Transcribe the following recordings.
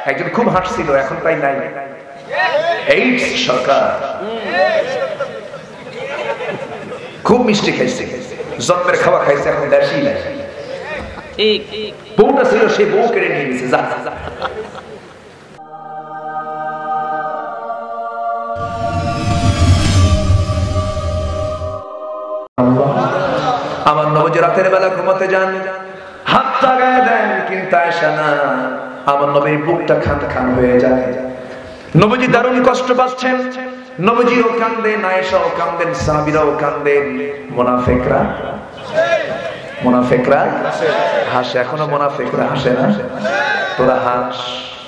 একজন খুব হাসছিল, এখন তাই নাই। এইডস সরকার খুব মিষ্টি খাইছে, জন্মের খাওয়া খাইছে, এখন দেশই নাই। বউটা ছিল, সে বউ কেড়ে নিয়ে গেছে। যা আমার নবী রাতের বেলা ঘুমাতে যান, হাত লাগায় দেন, কিন্তু আয়েশা না, আমার নবীর বুকটা খান খান হয়ে যায়। নবীজি দারুণ কষ্ট পাচ্ছেন, নবীজিও কান্দেন, আয়েশাও কান্দেন, সাহাবীরাও কান্দেন। মুনাফিকরা হাসে, এখনো মুনাফিকরা হাসে না? তোরা হাস,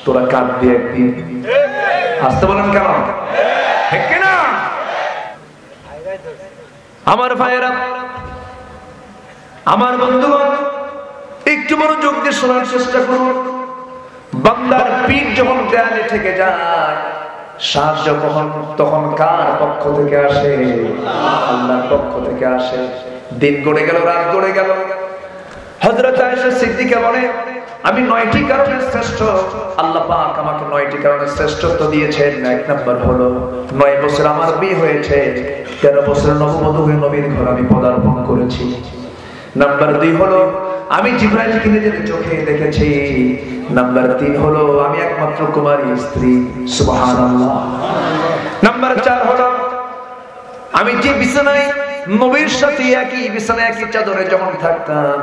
তোরা কাঁদবি একদিন। হাসতে বলেন কেন? ঠিক কিনা? আমার ভাইয়েরা, আমার বন্ধুগণ, একটু মনোযোগ দিয়ে শোনার চেষ্টা করুন। বান্দার পিঠ যখন দেয়ালে ঠেকে যায়, সাহায্য তখন কার পক্ষ থেকে আসে? আল্লাহর পক্ষ থেকে আসে। দিন গড়ে গেল, রাত গড়ে গেল, হযরত আয়েশা সিদ্দিকা বলে, আমি 9টি কারণে শ্রেষ্ঠ। আল্লাহ পাক আমাকে 9টি কারণে শ্রেষ্ঠত্ব দিয়েছেন। 1 নাম্বার হলো 9 বছর আমার বিয়ে হয়েছে, 13 বছর নববধূ হয়ে নবীর ঘর আমি পদার্পণ করেছি। নাম্বার 2 হলো আমি জিবরাইলকে নিজের চোখে দেখেছি। নাম্বার 3 হলো আমি একমাত্র কুমারী স্ত্রী। সুবহানাল্লাহ। নাম্বার 4 হলো আমি যে বিছানায় নবীর সাথে একই বিছানায় একই চাদরে যখন থাকতাম,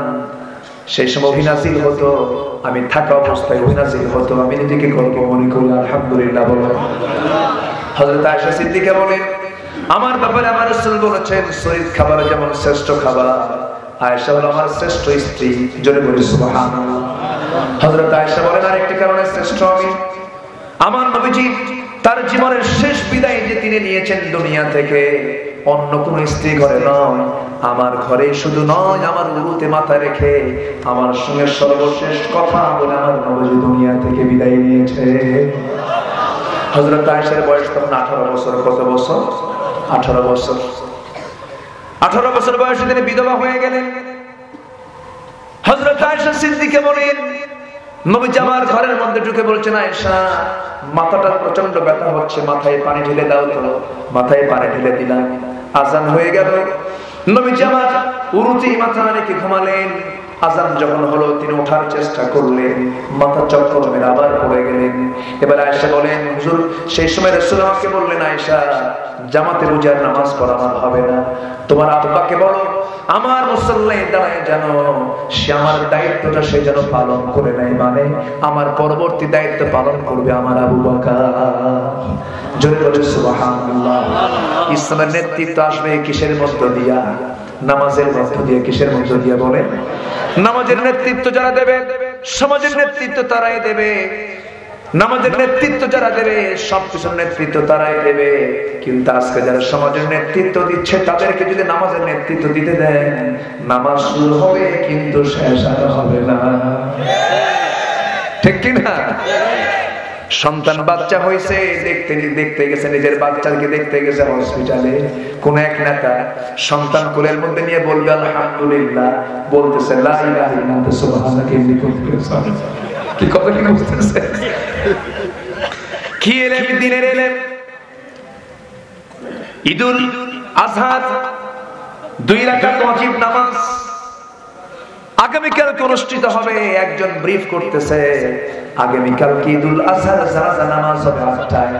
সেই সময় অভিনাজিল হতো, আমি থাকা অবস্থায় অভিনাজিল হতো, আমি নিজেকে গর্ব মনে করি। আলহামদুলিল্লাহ বলো। হযরত আয়েশা সিদ্দিকা বলেন, আমার ব্যাপারে আমার রাসূল বলেছেন, শরীর খাবার যেমন শ্রেষ্ঠ খাবার, আয়েশা হলো আমার শ্রেষ্ঠ স্ত্রী। জোরে বলি সুবহানাল্লাহ। হযরত আয়েশা বলেন, আরেকটি কারণে শ্রেষ্ঠ আমি, আমার নবীজি তার জীবনের শেষ বিদায় যে তিনি নিয়েছেন দুনিয়া থেকে, অন্য কোন স্ত্রী ঘরে নয়, আমার ঘরে শুধু নয়, আমার উরুতে মাথা রেখে আমার সঙ্গে সর্বশেষ কথা বলে আমার নবীজি দুনিয়া থেকে বিদায় নিয়েছে। হযরত আয়েশার বয়স তখন 18 বছর। কত বছর? 18 বছর। 18 বছর বয়সে তিনি বিধবা হয়ে গেলেন। হযরত আয়েশা সিদ্দিকা বলেন, নবীজি আমার ঘরের মধ্যে ঢুকে বলছেন, আয়েশা মাথাটা প্রচন্ড ব্যথা হচ্ছে, মাথায় পানি ঢেলে দাও তো। মাথায় পানি ঢেলে দিলাম। আজান হয়ে গেল, নবীজি আমার উরুতেই মাথা রেখে ঘুমালেন। আজান যখন হলো, তিনি ওঠার চেষ্টা করলেন, মাথা চক্কর মেরে আবার পড়ে গেলেন। এবার আয়েশা বলেন, হুজুর সেই সময় রাসূল আমাকে বললেন, আয়েশা জামাতে রোজার নামাজ পড়া আমার হবে না, তোমার আব্বাকে বলো আমার মুসল্লায় দাঁড়ায় যেন সে আমার দায়িত্বটা সে যেন পালন করে নেয়, মানে আমার পরবর্তী দায়িত্ব পালন করবে আমার আবু বকর। জোরে বলে সুবহানাল্লাহ। ইসলামের নেতৃত্ব আসবে কিসের মধ্য দিয়া? নামাজের মধ্য দিয়ে। কিসের মধ্য দিয়ে বলে? নামাজের নেতৃত্ব যারা দেবে, সমাজের নেতৃত্ব তারাই দেবে। নামাজের নেতৃত্ব যারা দেবে, সবকিছুর নেতৃত্ব তারাই দেবে। কিন্তু আজকে যারা সমাজের নেতৃত্ব দিচ্ছে, তাদেরকে যদি নামাজের নেতৃত্ব দিতে দেন, নামাজ শুরু হবে কিন্তু শেষ আর হবে না। ঠিক কিনা? সন্তান বাচ্চা হয়েছে, দেখতে গেছে, নিজের বাচ্চাকে দেখতে গেছে হসপিটালে। কোন এক নেতা সন্তান কোলের মধ্যে নিয়ে বলবে আলহামদুলিল্লাহ, বলতেছে লা ইলাহা ইল্লাল্লাহ সুবহানাকা ইন্নী কুনতু মিনাজ জালিমিন। কি কথা কি বুঝতেছে? কি এলেম? দিনের এলেম। ঈদুল আজহা 2 রাকাত ওয়াজিব নামাজ আগামীকাল অনুষ্ঠিত হবে। একজন ব্রিফ করতেছে, আগামীকাল কি ঈদুল আজহার জানাজা নামাজ হবে 8টায়।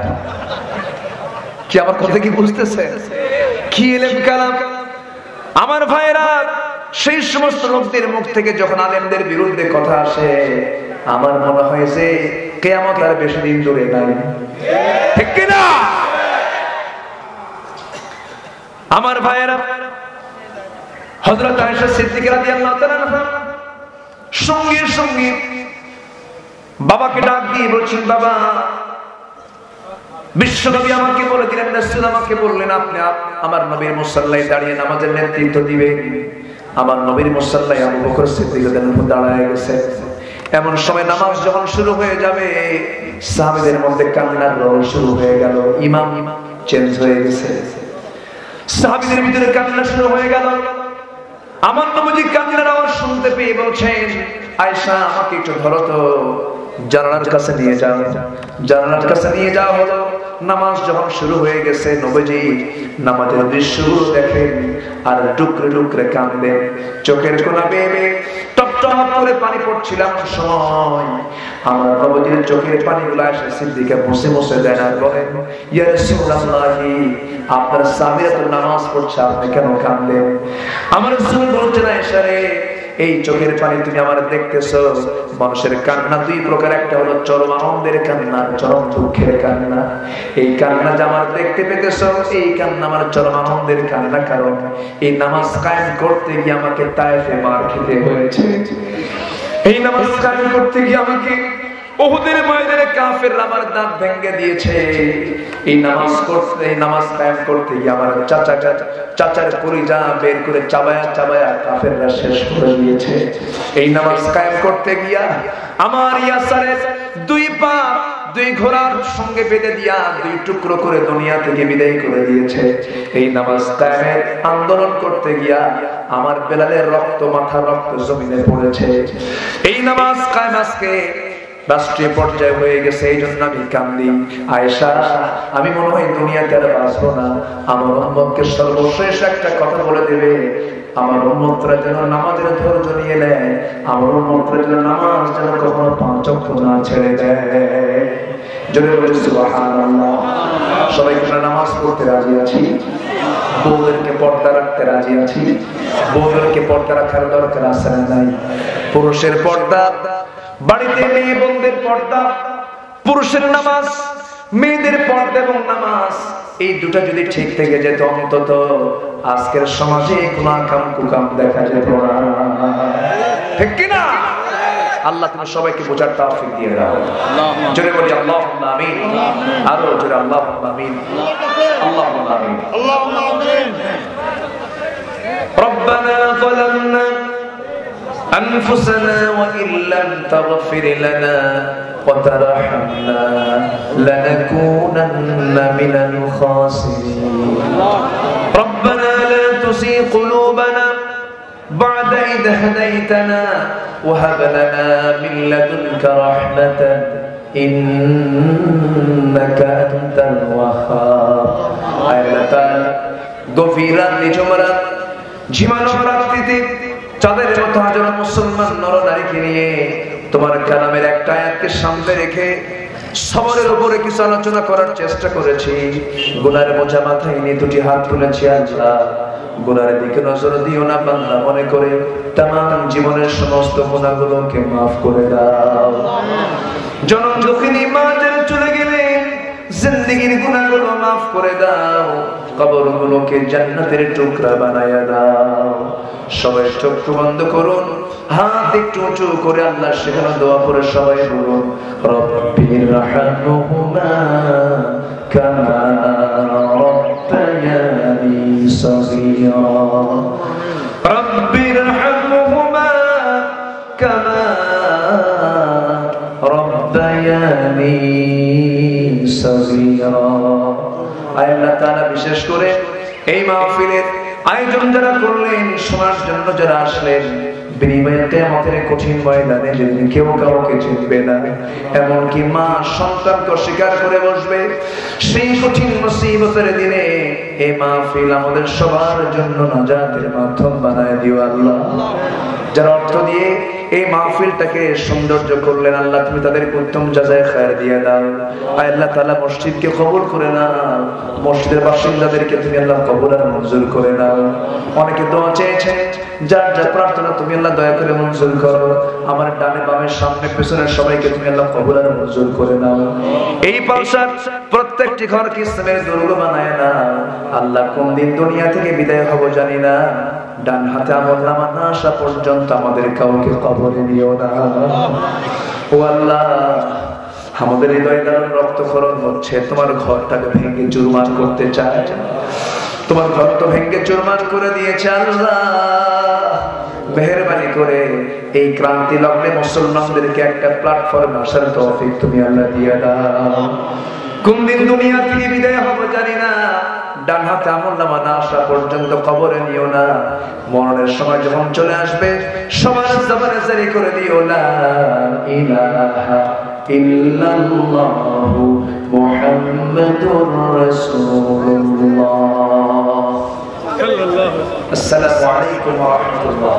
কি আমার কথা কি বুঝতেছে? কি এলেম কালাম। আমার ভাইরা, সেই সমস্ত লোকদের মুখ থেকে যখন আলেমদের বিরুদ্ধে কথা আসে, আমার মনে হয় যে কিয়ামত আর বেশি দিন দূরে নাই। ঠিক কি না? আমার ভাইরা, হযরত আয়েশা সিদ্দিকা রাদিয়াল্লাহু তাআলা আনহা সঙ্গে সঙ্গে বাবাকে ডাক দিয়ে বলছেন, বাবা বিশ্বনবী আমাকে বলে দিলেন, রাসূল আমাকে বললেন আপনি আমার নবীর মুসাল্লায় দাঁড়িয়ে নামাজের নেতৃত্ব দিবেন। আমার নবীর মুসাল্লায় আবু বকর সিদ্দিক রাদিয়াল্লাহু দাঁড়ায় গেছে। এমন সময় নামাজ যখন শুরু হয়ে যাবে, সাহাবীদের মধ্যে কান্নার রোল শুরু হয়ে গেল। ইমাম চেঞ্জ হয়ে গেছে, সাহাবীদের ভিতরে কান্না শুরু হয়ে গেল। আমার নবীজি কান্নার আওয়াজ শুনতে পেয়ে বলছেন, আয়েশা আমাকে একটু ধরো তো। জানালার কাছে নিয়ে যাও। জানালার কাছে নিয়ে যাওয়া হলো। নামাজ যখন শুরু হয়ে গেছে, নবীজি নামাজের দৃশ্যগুলো দেখেন আর টুকরে টুকরে কাঁদেন, চোখের কোনা বেয়ে বেয়ে টপ টপ করে পানি পড়ছিল। সময় আমার নবীজির চোখের পানিগুলো এসে সিদ্দিকে মুছে মুছে দেন আর বলেন, ইয়া রাসূলুল্লাহি, আপনার সাহাবীরা তো নামাজ পড়ছে, আপনি কেন কাঁদলেন? আমার রাসূল বলছেন, আয়েশা রে, এই চোখের পানি তুমি আমার দেখতেছো। মানুষের কান্না দুই প্রকার, একটা হলো চরম আনন্দের কান্না, চরম দুঃখের কান্না। এই কান্না যে আমার দেখতে পেতেছো, এই কান্না আমার চরম আনন্দের কান্না। কারণ এই নামাজ কায়েম করতে গিয়ে আমাকে তায়েফে মার খেতে হয়েছে। এই নামাজ কায়েম করতে গিয়ে আমাকে উহুদের ময়দানে কাফেররা আমার দাঁত ভেঙে দিয়েছে। এই নামাজ কায়েম করতে গিয়ে আমার চাচার কলিজা বের করে চাবায়া চাবায়া কাফেররা শেষ করে দিয়েছে। এই নামাজ কায়েম করতে গিয়া আমার ইয়াসারের দুই পা দুই ঘোড়ার সঙ্গে বেঁধে দিয়া দুই টুকরো করে দুনিয়া থেকে বিদায় করে দিয়েছে। এই নামাজ কায়েমের আন্দোলন করতে গিয়া আমার বেলালের রক্ত, মাথার রক্ত জমিনে পড়েছে। এই নামাজ কায়েম আজকে রাষ্ট্রীয় পর্যায়ে হয়ে গেছে, এই জন্য আমি কান্দি। আয়েশা, আমি মনে হয় দুনিয়াতে আর বাঁচবো না। আমার উম্মতকে সর্বশেষ একটা কথা বলে দেবে, আমার উম্মতরা যেন নামাজের ধৈর্য নিয়ে নেয়, আমার উম্মতরা যেন নামাজ যেন কখনো 5 ওয়াক্ত না ছেড়ে দেয়। জোরে বলে সুবহানাল্লাহ। সবাই আমরা নামাজ পড়তে রাজি আছি, বউদেরকে পর্দা রাখতে রাজি আছি। বউদেরকে পর্দা রাখার দরকার আছে না নাই? পুরুষের পর্দা, বাড়িতে মেয়ে বোনদের পর্দা, পুরুষের নামাজ, মেয়েদের পর্দা এবং নামাজ, এই দুটা যদি ঠিক থেকে যেত, অন্তত আজকের সমাজে গুনাহ কাম কুকাম দেখা যেত না। ঠিক কি না? আল্লাহ তুমি সবাইকে বোঝার তৌফিক দিয়ে দাও। জোরে বলি আল্লাহুম্মা আমিন। আরো জোরে আল্লাহুম্মা আমিন। আল্লাহুম্মা আমিন। আল্লাহুম্মা আমিন। রব্বানা যালামনা أنفسنا وإن لم تغفر لنا وترحمنا لنكونن من الخاسرين ربنا لا تزغ قلوبنا بعد إذ هديتنا وهب لنا من لدنك رحمة إنك أنت الوهاب গভীর নিঝুমরা ঝিমানো রাত্রিতে চাঁদের মতো হাজারো মুসলমান নরনারীকে নিয়ে তোমার কালামের একটা আয়াতকে সামনে রেখে সবরের উপরে কিছু আলোচনা করার চেষ্টা করেছি। গুনাহের বোঝা মাথায় নিয়ে দুটি হাত তুলেছি। আল্লাহ, গুনাহের দিকে নজর দিও না বান্দা মনে করে, তামাম জীবনের সমস্ত গুনাহগুলোকে মাফ করে দাও। জনম দুঃখিনী মা যারা চলে গেলেন, জিন্দেগির গুনাহগুলো মাফ করে দাও, কবরগুলোকে জান্নাতের টুকরা বানায়া দাও। সবাই চোখ বন্ধ করুন, হাত একটু উঁচু করে আল্লাহ সেখানে দোয়া করে সবাই বলুন, রব্বির রহমহুমা কামা রব্বায়ানি সগীরা রব্বির রহমহুমা কামা রব্বায়ানি সগীরা। আল্লাহ তাআলা বিশেষ করে এই মাহফিলের আয়োজন যারা করলেন, শোনার জন্য যারা আসলেন, বিনিময়ে কিয়ামতের কঠিন ময়দানে যেদিন কেউ কাউকে চিনবে না, এমনকি মা সন্তানকে অস্বীকার করে বসবে, সেই কঠিন মুসিবতের দিনে এই মাহফিল আমাদের সবার জন্য নাজাতের মাধ্যম বানায় দিও আল্লাহ। যারা অর্থ দিয়ে এই মাহফিলটাকে সৌন্দর্য করলেন, আল্লাহ তুমি তাদেরকে উত্তম জাযায়ে খায়ের দিয়ে দাও। আল্লাহ তাআলা মসজিদকে কবুল করে নাও, মসজিদের বাসিন্দাদেরকে তুমি আল্লাহ কবুল আর মঞ্জুর করে নাও। অনেকে দোয়া চেয়েছেন, যার যা প্রার্থনা তুমি আল্লাহ দয়া করে মঞ্জুর করো। আমার ডানে বামে সামনে পেছনে সবাইকে তুমি আল্লাহ কবুল আর মঞ্জুর করে নাও। এই পালসার প্রত্যেকটি ঘরকে ইসলামের দুর্গ বানায় নাও। আল্লাহ কোন দিন দুনিয়া থেকে বিদায় হব জানি না, ডান হাতে আমলনামা না আসা পর্যন্ত আমাদের কাউকে কবরে নিও না। ও আল্লাহ, আমাদের হৃদয় দ্বারা রক্তক্ষরণ হচ্ছে, তোমার ঘরটাকে ভেঙে চুরমার করতে চায়, তোমার ঘর তো ভেঙে চুরমার করে দিয়েছে। আল্লাহ মেহেরবানি করে এই ক্রান্তি লগ্নে মুসলমানদেরকে একটা প্ল্যাটফর্ম আসার তৌফিক তুমি আল্লাহ দিয়ে দাও। কোন দিন দুনিয়া থেকে বিদায় হব জানি না, ডান হাতে আমলনামা না আসা পর্যন্ত কবরে নিও না। মরণের সময় যখন চলে আসবে সবার জবানে জারি করে দিও লা ইলাহা ইল্লাল্লাহু মুহাম্মাদুর রাসূলুল্লাহ। আসসালামু আলাইকুম ওয়া রাহমাতুল্লাহ।